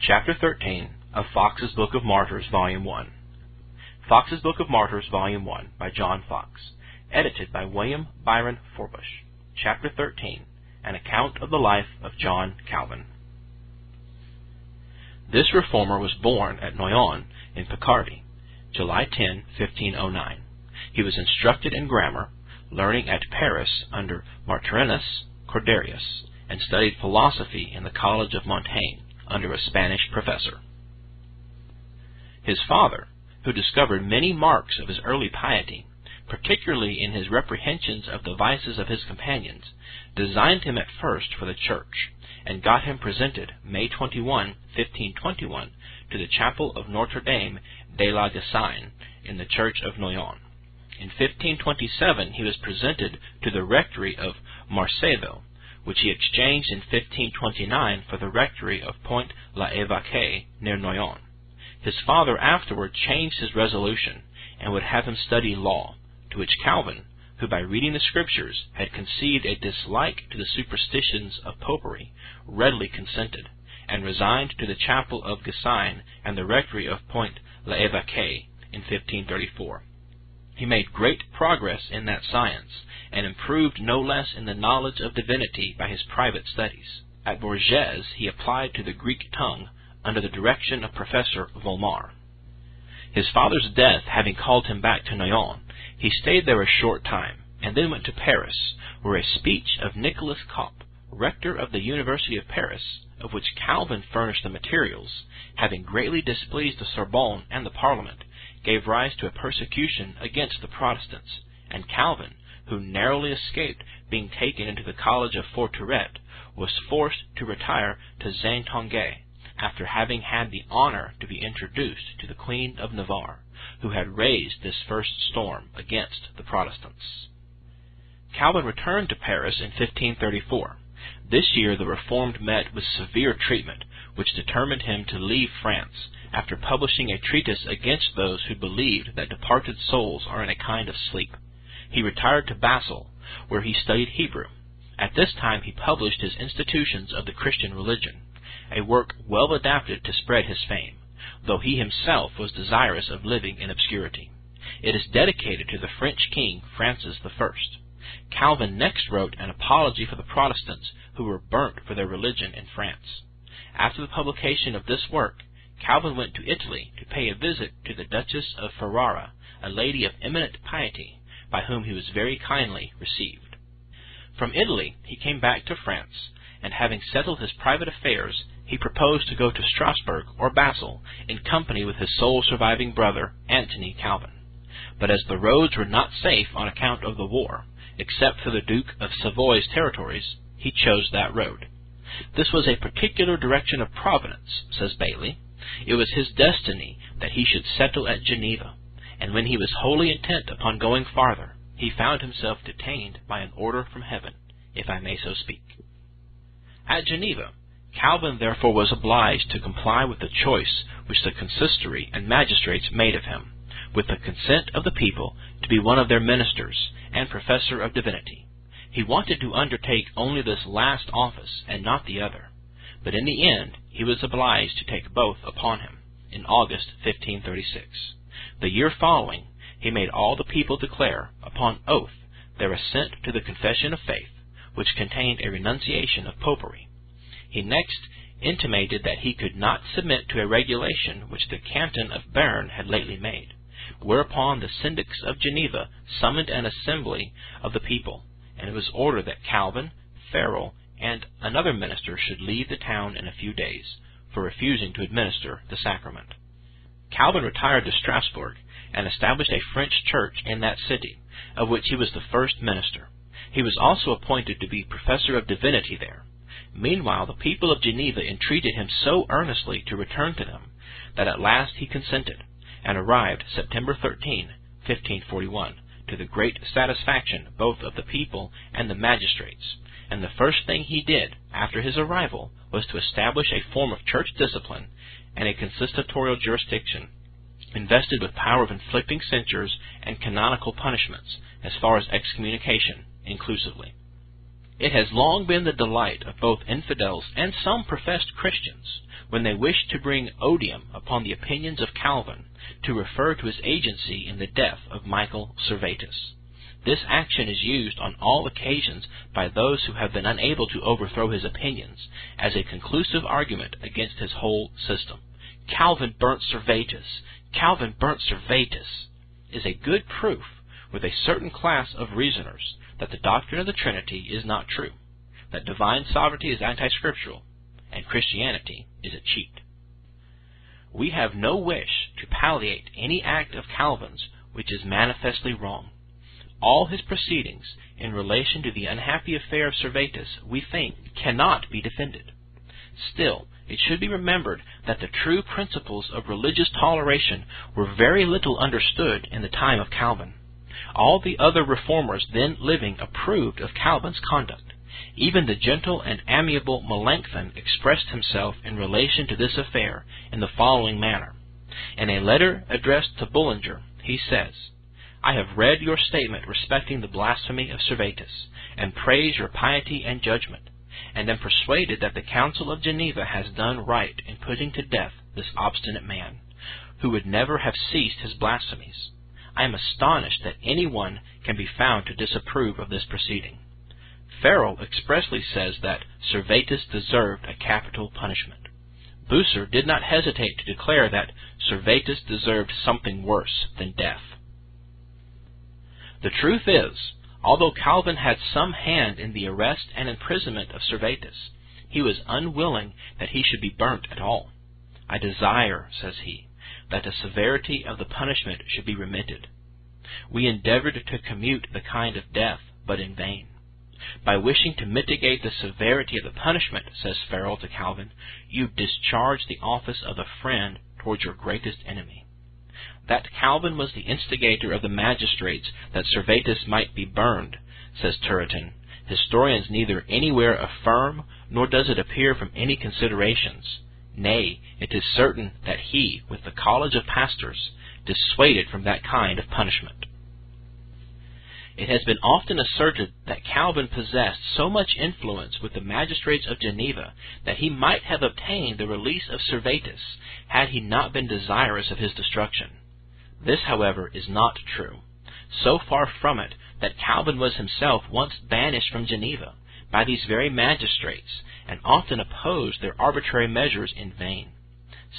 Chapter 13 of Foxe's Book of Martyrs, Volume 1. Foxe's Book of Martyrs, Volume 1, by John Foxe. Edited by William Byron Forbush. Chapter 13, An Account of the Life of John Calvin. This reformer was born at Noyon in Picardy, July 10, 1509. He was instructed in grammar, learning at Paris under Martyrs, Corderius, and studied philosophy in the College of Montaigne under a Spanish professor. His father, who discovered many marks of his early piety, particularly in his reprehensions of the vices of his companions, designed him at first for the church, and got him presented May 21, 1521, to the chapel of Notre Dame de la Gassagne in the church of Noyon. In 1527 he was presented to the rectory of Marseilleville, which he exchanged in 1529 for the rectory of Point-l'Évêque near Noyon. His father afterward changed his resolution, and would have him study law, to which Calvin, who by reading the Scriptures had conceived a dislike to the superstitions of popery, readily consented, and resigned to the chapel of Gassagne and the rectory of Point-l'Évêque in 1534. He made great progress in that science, and improved no less in the knowledge of divinity by his private studies. At Bourges he applied to the Greek tongue under the direction of Professor Volmar. His father's death having called him back to Noyon, he stayed there a short time, and then went to Paris, where a speech of Nicolas Cop, rector of the University of Paris, of which Calvin furnished the materials, having greatly displeased the Sorbonne and the Parliament, gave rise to a persecution against the Protestants, and Calvin, who narrowly escaped being taken into the college of Forturet, was forced to retire to Saintonge, after having had the honor to be introduced to the Queen of Navarre, who had raised this first storm against the Protestants. Calvin returned to Paris in 1534. This year the Reformed met with severe treatment, which determined him to leave France, after publishing a treatise against those who believed that departed souls are in a kind of sleep. He retired to Basel, where he studied Hebrew. At this time he published his Institutions of the Christian Religion, a work well adapted to spread his fame, though he himself was desirous of living in obscurity. It is dedicated to the French king Francis I. Calvin next wrote an apology for the Protestants who were burnt for their religion in France. After the publication of this work, Calvin went to Italy to pay a visit to the Duchess of Ferrara, a lady of eminent piety, by whom he was very kindly received. From Italy he came back to France, and having settled his private affairs, he proposed to go to Strasbourg or Basel in company with his sole surviving brother, Antony Calvin. But as the roads were not safe on account of the war, except for the Duke of Savoy's territories, he chose that road. This was a particular direction of Providence, says Bailey. It was his destiny that he should settle at Geneva, and when he was wholly intent upon going farther, he found himself detained by an order from heaven, if I may so speak. At Geneva, Calvin therefore was obliged to comply with the choice which the consistory and magistrates made of him, with the consent of the people, to be one of their ministers and professor of divinity. He wanted to undertake only this last office and not the other, but in the end he was obliged to take both upon him, in August 1536. The year following, he made all the people declare, upon oath, their assent to the Confession of Faith, which contained a renunciation of popery. He next intimated that he could not submit to a regulation which the canton of Bern had lately made, whereupon the syndics of Geneva summoned an assembly of the people, and it was ordered that Calvin, Farel, and another minister should leave the town in a few days, for refusing to administer the sacrament. Calvin retired to Strasbourg, and established a French church in that city, of which he was the first minister. He was also appointed to be professor of divinity there. Meanwhile the people of Geneva entreated him so earnestly to return to them, that at last he consented, and arrived September 13, 1541, to the great satisfaction both of the people and the magistrates. And the first thing he did after his arrival was to establish a form of church discipline and a consistotorial jurisdiction, invested with power of inflicting censures and canonical punishments, as far as excommunication inclusively. It has long been the delight of both infidels and some professed Christians, when they wish to bring odium upon the opinions of Calvin, to refer to his agency in the death of Michael Servetus. This action is used on all occasions by those who have been unable to overthrow his opinions as a conclusive argument against his whole system. Calvin burnt Servetus. Calvin burnt Servetus is a good proof with a certain class of reasoners that the doctrine of the Trinity is not true, that divine sovereignty is anti-scriptural, and Christianity is a cheat. We have no wish to palliate any act of Calvin's which is manifestly wrong. All his proceedings in relation to the unhappy affair of Servetus, we think, cannot be defended. Still, it should be remembered that the true principles of religious toleration were very little understood in the time of Calvin. All the other reformers then living approved of Calvin's conduct. Even the gentle and amiable Melanchthon expressed himself in relation to this affair in the following manner. In a letter addressed to Bullinger, he says, "I have read your statement respecting the blasphemy of Servetus, and praise your piety and judgment, and am persuaded that the Council of Geneva has done right in putting to death this obstinate man, who would never have ceased his blasphemies. I am astonished that any one can be found to disapprove of this proceeding." Farel expressly says that Servetus deserved a capital punishment. Bucer did not hesitate to declare that Servetus deserved something worse than death. The truth is, although Calvin had some hand in the arrest and imprisonment of Servetus, he was unwilling that he should be burnt at all. "I desire," says he, "that the severity of the punishment should be remitted." We endeavored to commute the kind of death, but in vain. "By wishing to mitigate the severity of the punishment," says Farel to Calvin, "you discharge the office of a friend towards your greatest enemy." That Calvin was the instigator of the magistrates that Servetus might be burned, says Turretin, historians neither anywhere affirm, nor does it appear from any considerations. Nay, it is certain that he, with the college of pastors, dissuaded from that kind of punishment. It has been often asserted that Calvin possessed so much influence with the magistrates of Geneva that he might have obtained the release of Servetus had he not been desirous of his destruction. This, however, is not true. So far from it that Calvin was himself once banished from Geneva by these very magistrates, and often opposed their arbitrary measures in vain.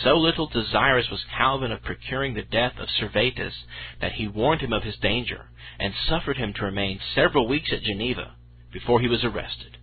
So little desirous was Calvin of procuring the death of Servetus that he warned him of his danger, and suffered him to remain several weeks at Geneva before he was arrested.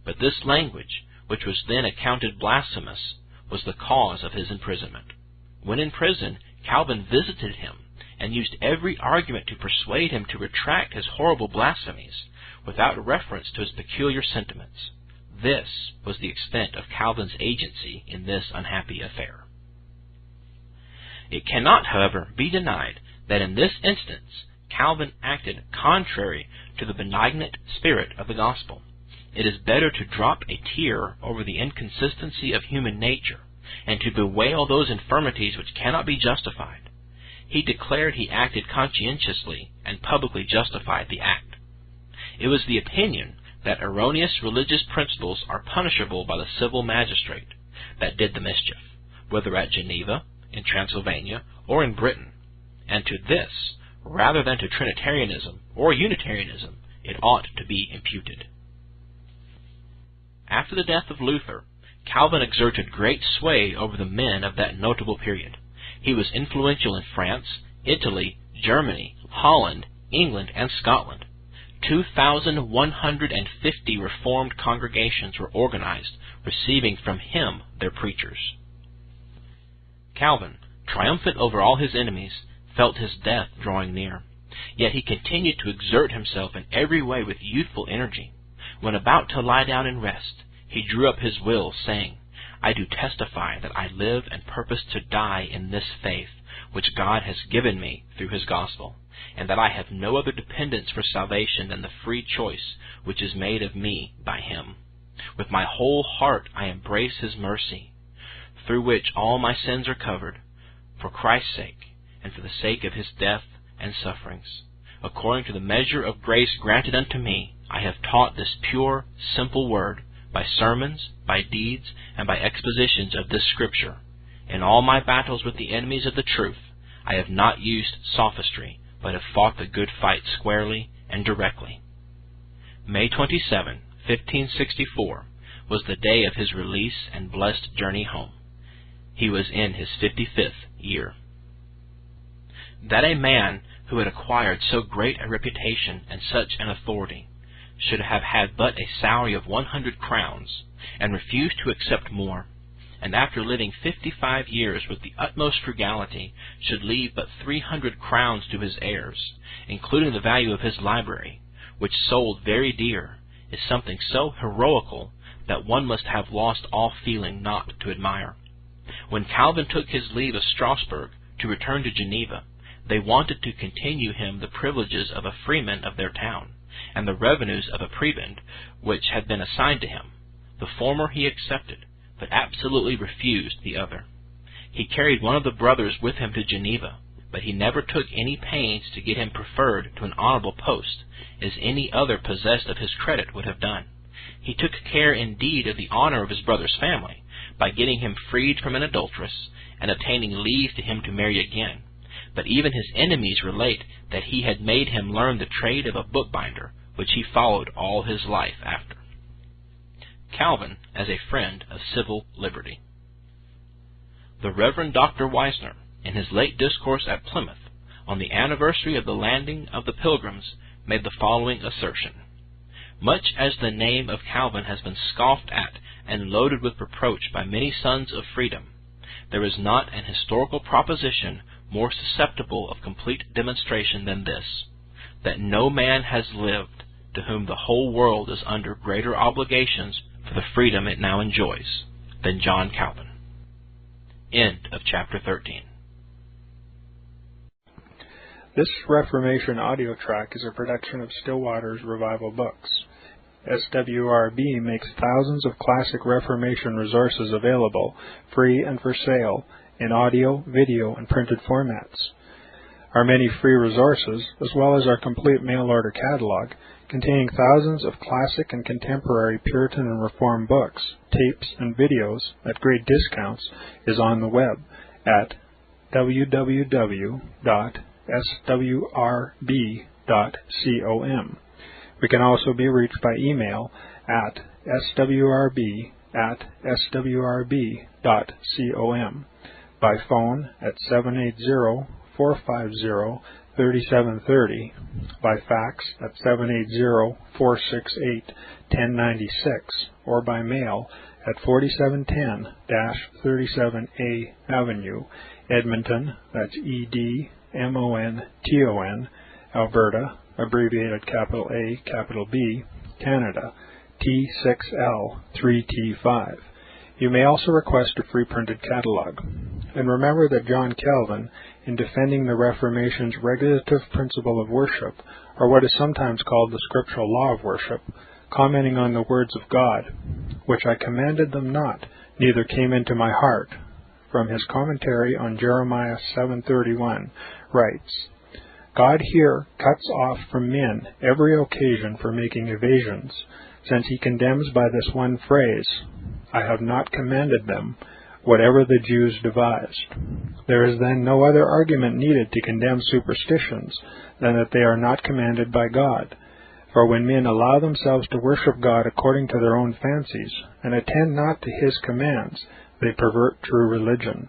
But this language, which was then accounted blasphemous, was the cause of his imprisonment. When in prison, Calvin visited him, and used every argument to persuade him to retract his horrible blasphemies, without reference to his peculiar sentiments. This was the extent of Calvin's agency in this unhappy affair. It cannot, however, be denied that in this instance Calvin acted contrary to the benignant spirit of the gospel. It is better to drop a tear over the inconsistency of human nature, and to bewail those infirmities which cannot be justified. He declared he acted conscientiously, and publicly justified the act. It was the opinion that erroneous religious principles are punishable by the civil magistrate that did the mischief, whether at Geneva, in Transylvania, or in Britain, and to this, rather than to Trinitarianism or Unitarianism, it ought to be imputed. After the death of Luther, Calvin exerted great sway over the men of that notable period. He was influential in France, Italy, Germany, Holland, England, and Scotland. 2,150 Reformed congregations were organized, receiving from him their preachers. Calvin, triumphant over all his enemies, felt his death drawing near. Yet he continued to exert himself in every way with youthful energy. When about to lie down and rest, he drew up his will, saying, "I do testify that I live and purpose to die in this faith, which God has given me through his gospel, and that I have no other dependence for salvation than the free choice which is made of me by him. With my whole heart I embrace his mercy, through which all my sins are covered, for Christ's sake, and for the sake of his death and sufferings. According to the measure of grace granted unto me, I have taught this pure, simple word, by sermons, by deeds, and by expositions of this Scripture. In all my battles with the enemies of the truth, I have not used sophistry, but have fought the good fight squarely and directly. May 27, 1564, was the day of his release and blessed journey home. He was in his 55th year. That a man who had acquired so great a reputation and such an authority should have had but a salary of 100 crowns, and refused to accept more, and after living 55 years with the utmost frugality, should leave but 300 crowns to his heirs, including the value of his library, which sold very dear, is something so heroical that one must have lost all feeling not to admire. When Calvin took his leave of Strasbourg to return to Geneva, they wanted to continue him the privileges of a freeman of their town, and the revenues of a prebend which had been assigned to him. The former he accepted, but absolutely refused the other. He carried one of the brothers with him to Geneva, but he never took any pains to get him preferred to an honorable post, as any other possessed of his credit would have done. He took care indeed of the honor of his brother's family, by getting him freed from an adulteress, and obtaining leave to him to marry again. But even his enemies relate that he had made him learn the trade of a bookbinder, which he followed all his life after. Calvin as a friend of civil liberty. The Reverend Dr. Weisner, in his late discourse at Plymouth, on the anniversary of the landing of the Pilgrims, made the following assertion: Much as the name of Calvin has been scoffed at and loaded with reproach by many sons of freedom, there is not an historical proposition more susceptible of complete demonstration than this, that no man has lived to whom the whole world is under greater obligations for the freedom it now enjoys than John Calvin. End of chapter 13. This Reformation audio track is a production of Stillwater's Revival Books. SWRB makes thousands of classic Reformation resources available, free and for sale, in audio, video, and printed formats. Our many free resources, as well as our complete mail-order catalog, containing thousands of classic and contemporary Puritan and Reformed books, tapes, and videos at great discounts, is on the web at www.swrb.com. We can also be reached by email at swrb@swrb.com, by phone at 780-450-3730, by fax at 780-468-1096, or by mail at 4710-37A Avenue, Edmonton, that's Edmonton, Alberta, abbreviated capital A, capital B, Canada, T6L3T5. You may also request a free printed catalog. And remember that John Calvin, in defending the Reformation's regulative principle of worship, or what is sometimes called the scriptural law of worship, commenting on the words of God, which I commanded them not, neither came into my heart, from his commentary on Jeremiah 7:31, writes, God here cuts off from men every occasion for making evasions, since he condemns by this one phrase, I have not commanded them, whatever the Jews devised. There is then no other argument needed to condemn superstitions than that they are not commanded by God. For when men allow themselves to worship God according to their own fancies, and attend not to his commands, they pervert true religion.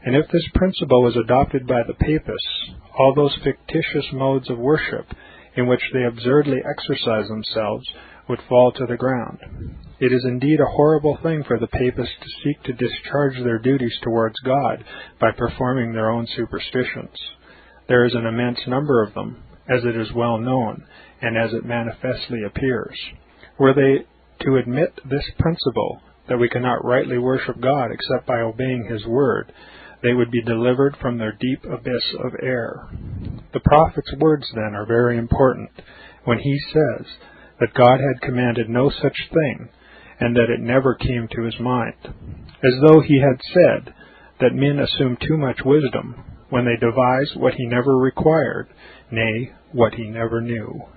And if this principle is adopted by the papists, all those fictitious modes of worship in which they absurdly exercise themselves would fall to the ground. It is indeed a horrible thing for the papists to seek to discharge their duties towards God by performing their own superstitions. There is an immense number of them, as it is well known, and as it manifestly appears. Were they to admit this principle, that we cannot rightly worship God except by obeying his word, they would be delivered from their deep abyss of error. The prophet's words, then, are very important, when he says that God had commanded no such thing, and that it never came to his mind, as though he had said that men assume too much wisdom when they devise what he never required, nay, what he never knew.